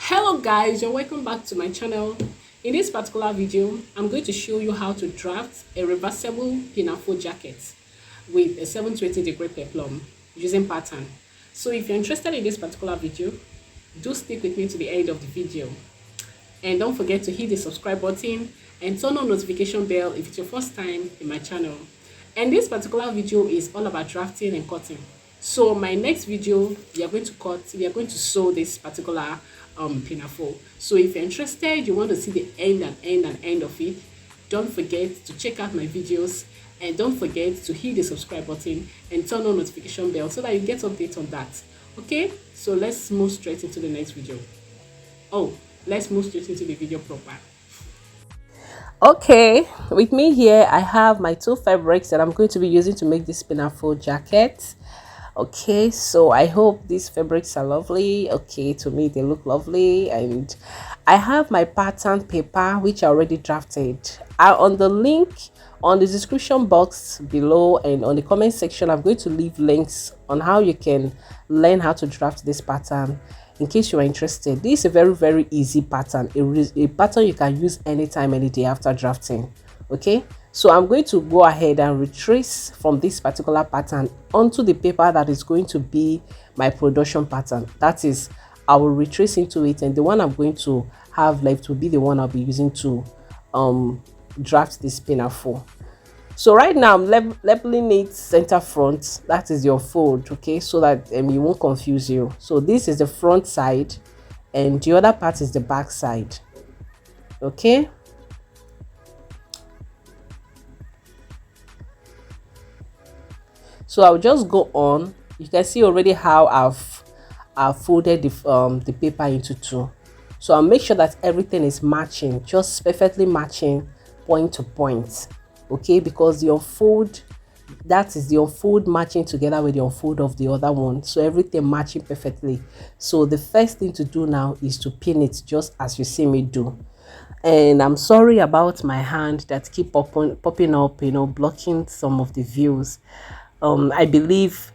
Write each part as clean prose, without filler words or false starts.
Hello guys, you're welcome back to my channel. In this particular video, I'm going to show you how to draft a reversible PINAFOUR jacket with a 720 degree peplum using pattern. So if you're interested in this particular video, do stick with me to the end of the video. And don't forget to hit the subscribe button and turn on notification bell if it's your first time in my channel. And this particular video is all about drafting and cutting. So my next video, we are going to sew this particular pinafore. So if you're interested, you want to see the end of it, don't forget to check out my videos and don't forget to hit the subscribe button and turn on notification bell so that you get updates on that. Okay, so let's move straight into the next video. Let's move straight into the video proper. Okay, with me here I have my two fabrics that I'm going to be using to make this pinafore jacket. Okay, so I hope these fabrics are lovely. Okay, to me they look lovely, and I have my pattern paper which I already drafted. On the link on the description box below and on the comment section, I'm going to leave links on how you can learn how to draft this pattern in case you are interested. This is a very easy pattern, a pattern you can use anytime, any day after drafting. Okay, so I'm going to go ahead and retrace from this particular pattern onto the paper that is going to be my production pattern. That is, I will retrace into it, and the one I'm going to have left will be the one I'll be using to draft this pinafore. So right now I'm labeling it center front, that is your fold, okay, so that it won't confuse you. So this is the front side and the other part is the back side. Okay, so I'll just go on. You can see already how I've folded the paper into two. So I'll make sure that everything is matching, just perfectly matching point to point. Okay, because the unfold, that is the unfold matching together with the unfold of the other one, so everything matching perfectly. So the first thing to do now is to pin it just as you see me do. And I'm sorry about my hand that keep popping up, blocking some of the views. I believe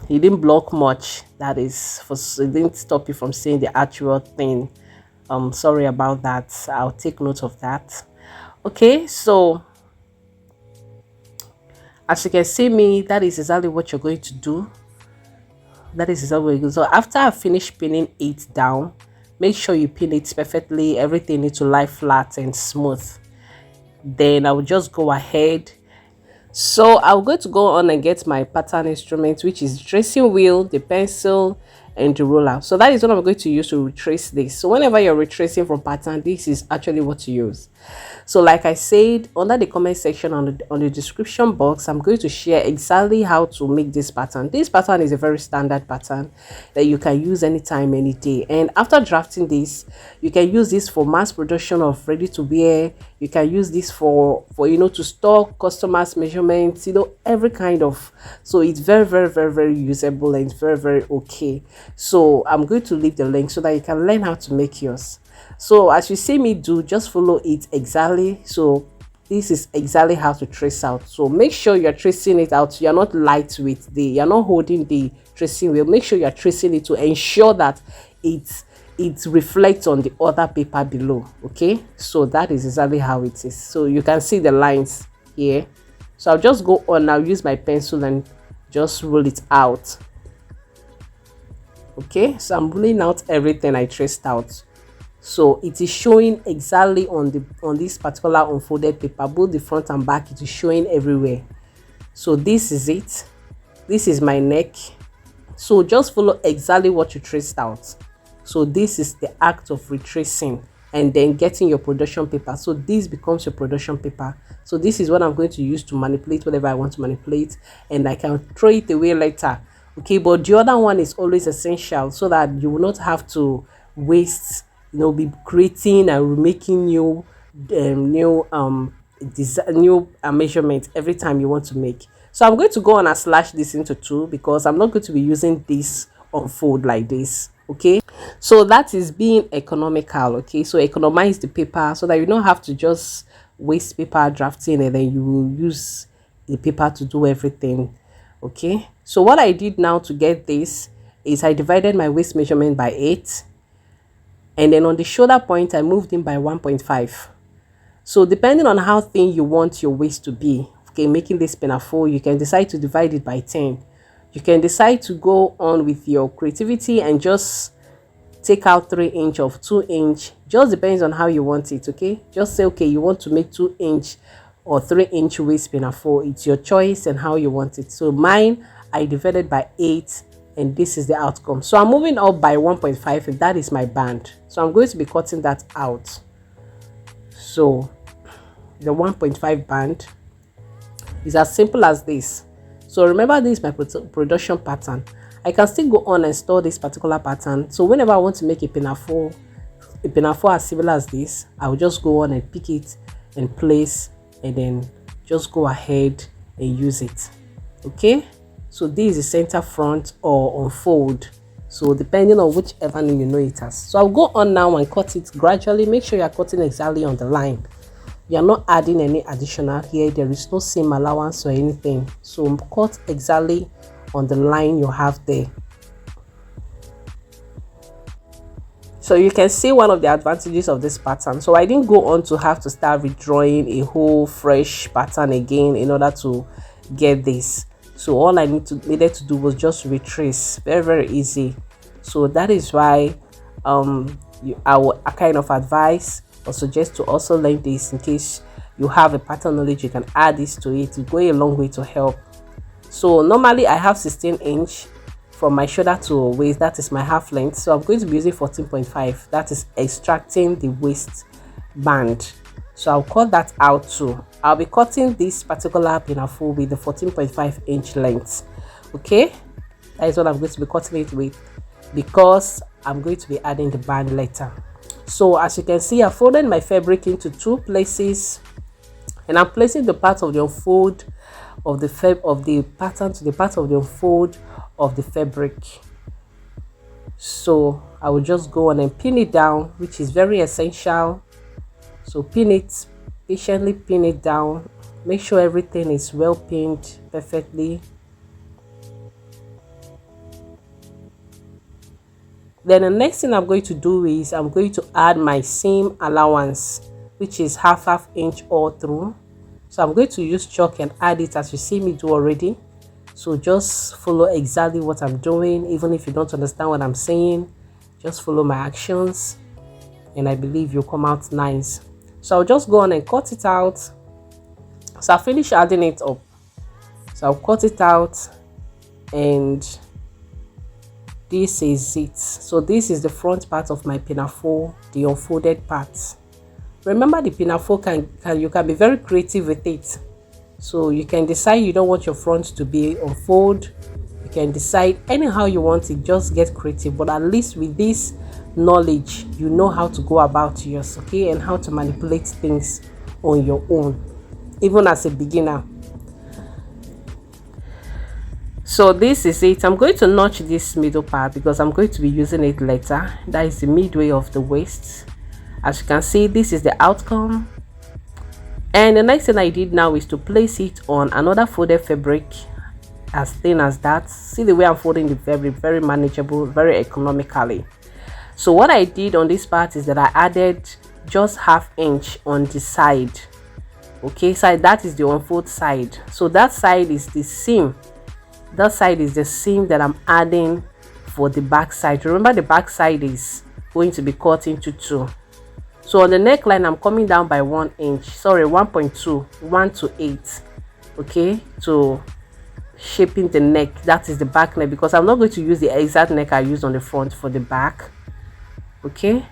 he didn't block much, that is, it didn't stop you from seeing the actual thing. Sorry about that, I'll take note of that. Okay, so as you can see me, that is exactly what you're going to do. That is exactly what you do. So after I finish pinning it down, make sure you pin it perfectly. Everything needs to lie flat and smooth. Then I will just go ahead. So I'm going to go on and get my pattern instrument, which is tracing wheel, the pencil, and the roller. So that is what I'm going to use to retrace this. So whenever you're retracing from pattern, this is actually what to use. So like I said, under the comment section on the description box, I'm going to share exactly how to make this pattern. This pattern is a very standard pattern that you can use anytime, any day. And after drafting this, you can use this for mass production of ready to wear. You can use this for to store customers measurements, every kind of. So it's very usable and very okay. So I'm going to leave the link so that you can learn how to make yours. So as you see me do, just follow it exactly. So this is exactly how to trace out. So make sure you're tracing it out. You're not light with you're not holding the tracing wheel. Make sure you're tracing it to ensure that it reflects on the other paper below. Okay, so that is exactly how it is. So you can see the lines here. So I'll just go on. I'll use my pencil and just roll it out. Okay, so I'm rolling out everything I traced out. So it is showing exactly on this particular unfolded paper, both the front and back. It is showing everywhere. So this is it. This is my neck. So just follow exactly what you traced out. So this is the act of retracing and then getting your production paper. So this becomes your production paper. So this is what I'm going to use to manipulate whatever I want to manipulate, and I can throw it away later. Okay, but the other one is always essential so that you will not have to waste, be creating and remaking new measurements every time you want to make. So I'm going to go on and slash this into two because I'm not going to be using this unfold like this. Okay, so that is being economical. Okay, so economize the paper so that you don't have to just waste paper drafting and then you will use the paper to do everything. Okay, so what I did now to get this is I divided my waist measurement by 8 and then on the shoulder point I moved in by 1.5. So depending on how thin you want your waist to be, okay, making this pinafore, you can decide to divide it by 10. You can decide to go on with your creativity and just take out 3 inch of 2 inch. Just depends on how you want it. Okay, just say okay, you want to make 2 inch or 3 inch waist pinafore. It's your choice and how you want it. So mine, I divided by 8, and this is the outcome. So I'm moving up by 1.5, and that is my band. So I'm going to be cutting that out. So the 1.5 band is as simple as this. So remember, this is my production pattern. I can still go on and store this particular pattern. So whenever I want to make a pinafore as similar as this, I will just go on and pick it and place, and then just go ahead and use it. Okay, so this is the center, front, or unfold. So depending on whichever name you know it as. So I'll go on now and cut it gradually. Make sure you are cutting exactly on the line. You are not adding any additional here. There is no seam allowance or anything. So cut exactly on the line you have there. So you can see one of the advantages of this pattern. So I didn't go on to have to start redrawing a whole fresh pattern again in order to get this. So all I needed to do was just retrace. Very easy. So that is why I kind of advise or suggest to also learn this. In case you have a pattern knowledge, you can add this to it. It go a long way to help. So normally I have 16 inch from my shoulder to waist. That is my half length. So I'm going to be using 14.5. that is extracting the waist band. So I'll cut that out too. I'll be cutting this particular pinafore with the 14.5 inch length. Okay, that is what I'm going to be cutting it with, because I'm going to be adding the band later. So as you can see, I folded my fabric into 2 places, and I'm placing the part of the unfold of the pattern to the part of the unfold of the fabric. So I will just go on and pin it down, which is very essential. So pin it, patiently pin it down. Make sure everything is well pinned perfectly. Then the next thing I'm going to do is I'm going to add my seam allowance, which is half inch all through. So I'm going to use chalk and add it as you see me do already. So just follow exactly what I'm doing. Even if you don't understand what I'm saying, just follow my actions, and I believe you'll come out nice. So I'll just go on and cut it out. So I'll finish adding it up. So I'll cut it out, and this is it. So this is the front part of my pinafore, the unfolded part. Remember, the pinafore you can be very creative with it. So you can decide you don't want your front to be unfold. You can decide anyhow you want it. Just get creative. But at least with this knowledge, you know how to go about yours, okay, and how to manipulate things on your own, even as a beginner. So this is it. I'm going to notch this middle part because I'm going to be using it later. That is the midway of the waist. As you can see, this is the outcome. And the next thing I did now is to place it on another folded fabric as thin as that. See the way I'm folding the fabric, very manageable, very economically. So what I did on this part is that I added just half inch on the side. Okay, so that is the unfold side. So that side is the seam. That side is the seam that I'm adding for the back side. Remember, the back side is going to be cut into 2. So on the neckline, I'm coming down by 1 inch, sorry, 1.2, 1 to 8, okay, to shaping the neck. That is the back neck, because I'm not going to use the exact neck I used on the front for the back. Okay,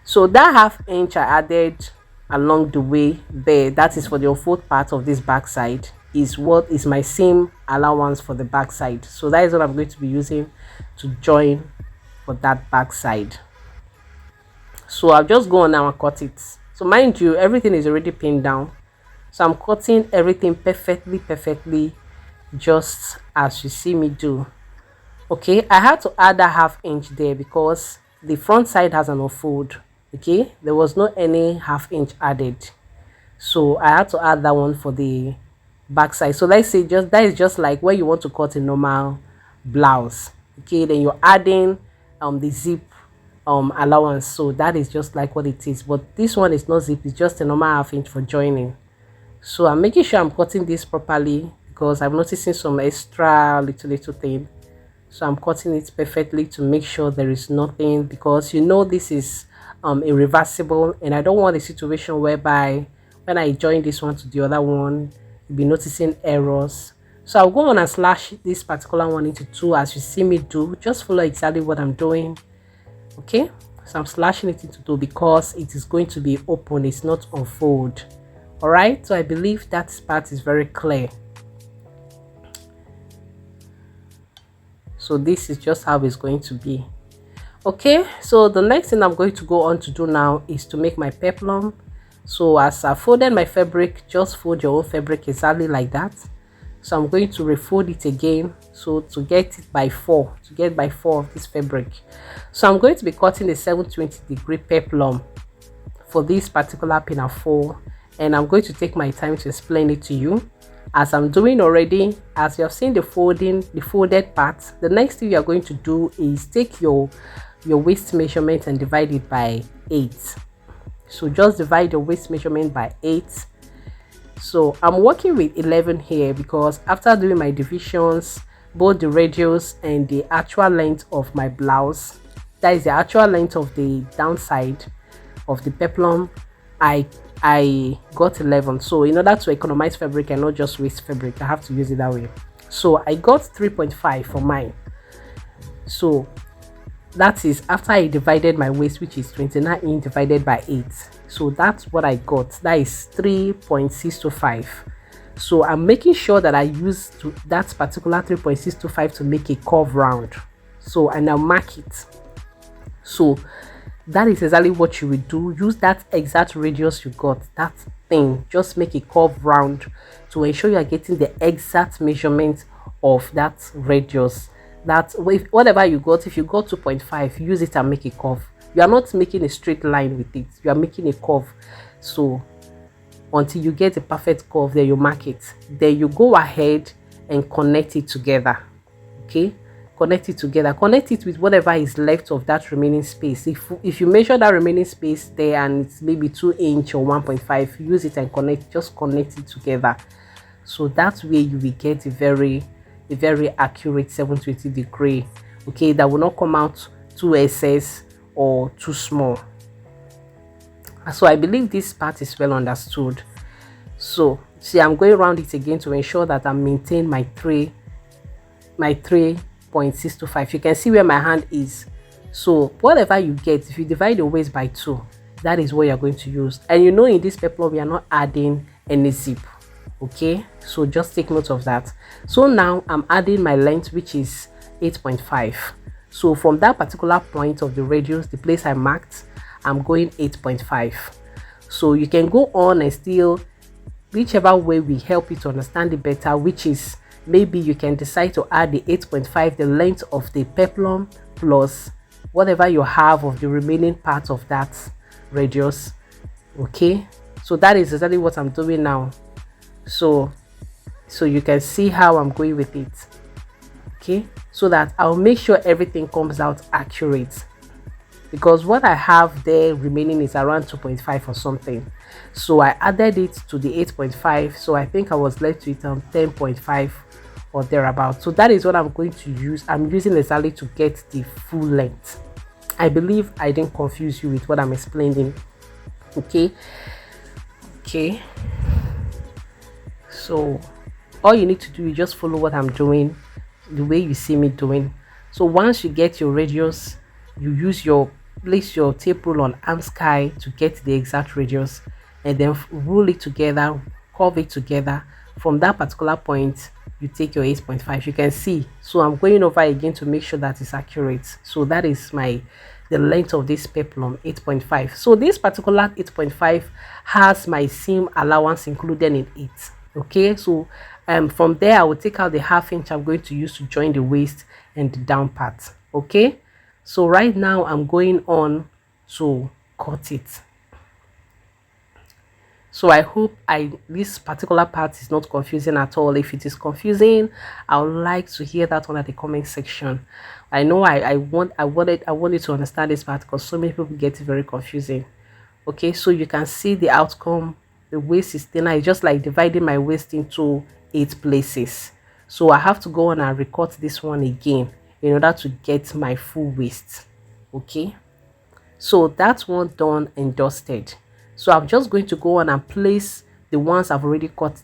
so that half inch I added along the way there, that is for the unfold part of this back side, is what is my seam allowance for the back side. So that is what I'm going to be using to join for that back side. So I'll just go on now and cut it. So mind you, everything is already pinned down. So I'm cutting everything perfectly, just as you see me do. Okay, I had to add that half inch there because the front side has an unfold. Okay, there was no any half inch added. So I had to add that one for the back side. So let's say just that is just like where you want to cut a normal blouse. Okay, then you're adding the zip allowance. So that is just like what it is, but this one is not zip, it's just a normal half inch for joining. So I'm making sure I'm cutting this properly because I'm noticing some extra little thing. So I'm cutting it perfectly to make sure there is nothing, because you know this is a reversible, and I don't want a situation whereby when I join this one to the other one, you'll be noticing errors. So I'll go on and slash this particular one into two as you see me do. Just follow exactly what I'm doing. Okay, so I'm slashing it into two because it is going to be open, it's not unfold. All right, so I believe that part is very clear. So this is just how it's going to be. Okay, so the next thing I'm going to go on to do now is to make my peplum. So as I folded my fabric, just fold your own fabric exactly like that. So I'm going to refold it again, so to get it by 4, to get by 4 of this fabric. So I'm going to be cutting a 720 degree peplum for this particular pinafore, and I'm going to take my time to explain it to you as I'm doing already. As you have seen the folded part, the next thing you are going to do is take your waist measurement and divide it by 8. So just divide your waist measurement by 8. So I'm working with 11 here because after doing my divisions, both the radius and the actual length of my blouse, that is the actual length of the downside of the peplum, I got 11. So in order to economize fabric and not just waste fabric, I have to use it that way. So I got 3.5 for mine. So that is after I divided my waist, which is 29 inch divided by 8. So that's what I got. That is 3.625. So I'm making sure that I use that particular 3.625 to make a curve round. So and I'll mark it. So that is exactly what you will do. Use that exact radius you got, that thing, just make a curve round to ensure you are getting the exact measurement of that radius. That whatever you got, if you got 2.5, use it and make a curve. You are not making a straight line with it, you are making a curve. So until you get a perfect curve, then you mark it, then you go ahead and connect it together. Okay, connect it together, connect it with whatever is left of that remaining space. If you measure that remaining space there and it's maybe 2 inch or 1.5, use it and just connect it together. So that way you will get a very accurate 720 degree. Okay, that will not come out too excess or too small. So I believe this part is well understood. So see, I'm going around it again to ensure that I maintain my 3.625. You can see where my hand is. So whatever you get, if you divide the waist by 2, that is what you're going to use. And you know, in this peplum we are not adding any zip. Okay, so just take note of that. So now I'm adding my length, which is 8.5. So from that particular point of the radius, the place I marked, I'm going 8.5. So you can go on and still, whichever way will help you to understand it better, which is maybe you can decide to add the 8.5, the length of the peplum, plus whatever you have of the remaining part of that radius. Okay, so that is exactly what I'm doing now. So you can see how I'm going with it. Okay, so that I'll make sure everything comes out accurate, because what I have there remaining is around 2.5 or something. So I added it to the 8.5, so I think I was left with 10.5 or thereabout. So that is what I'm going to use. I'm using exactly to get the full length. I believe I didn't confuse you with what I'm explaining. Okay, so all you need to do is just follow what I'm doing the way you see me doing. So once you get your radius, you place your tape rule on arm sky to get the exact radius, and then rule it together, curve it together. From that particular point, you take your 8.5. You can see, so I'm going over again to make sure that it's accurate. So that is the length of this peplum, 8.5. So this particular 8.5 has my seam allowance included in it. Okay, so from there I will take out the ½ inch I'm going to use to join the waist and the down part. Okay, so right now I'm going on to cut it. So I hope this particular part is not confusing at all. If it is confusing, I would like to hear that one at the comment section. I know I wanted to understand this part because so many people get it very confusing. Okay, so you can see the outcome. The waist is thinner. It's just like dividing my waist into 8 places. So I have to go on and record this one again in order to get my full waist. Okay, so that's one done and dusted. So I'm just going to go on and place the ones I've already cut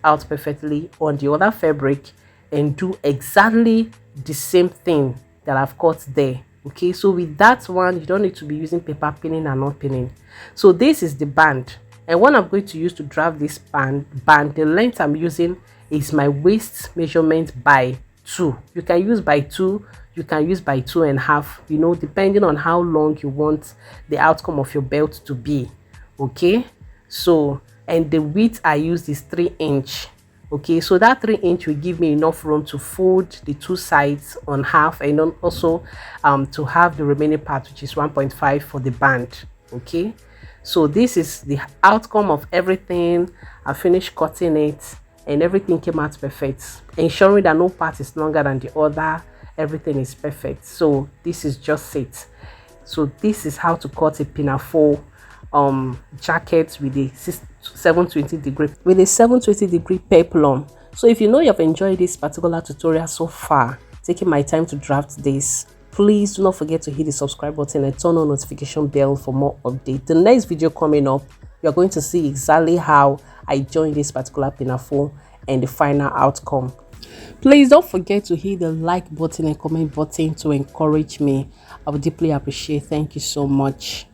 out perfectly on the other fabric and do exactly the same thing that I've cut there. Okay, so with that one, you don't need to be using paper pinning and not pinning. So this is the band, and what I'm going to use to draft this band, the length I'm using is my waist measurement by 2. You can use by 2, you can use by 2.5, you know, depending on how long you want the outcome of your belt to be. Okay, so and the width I used is 3 inch. Okay, so that 3 inch will give me enough room to fold the 2 sides on half, and then also to have the remaining part, which is 1.5 for the band. Okay, so this is the outcome of everything. I finished cutting it and everything came out perfect, ensuring that no part is longer than the other. Everything is perfect. So this is just it. So this is how to cut a pinafore jacket with a 720 degree peplum. So if you know you have enjoyed this particular tutorial so far, taking my time to draft this, please do not forget to hit the subscribe button and turn on notification bell for more updates. The next video coming up, you're going to see exactly how I joined this particular pinafore and the final outcome. Please don't forget to hit the like button and comment button to encourage me. I would deeply appreciate. Thank you so much.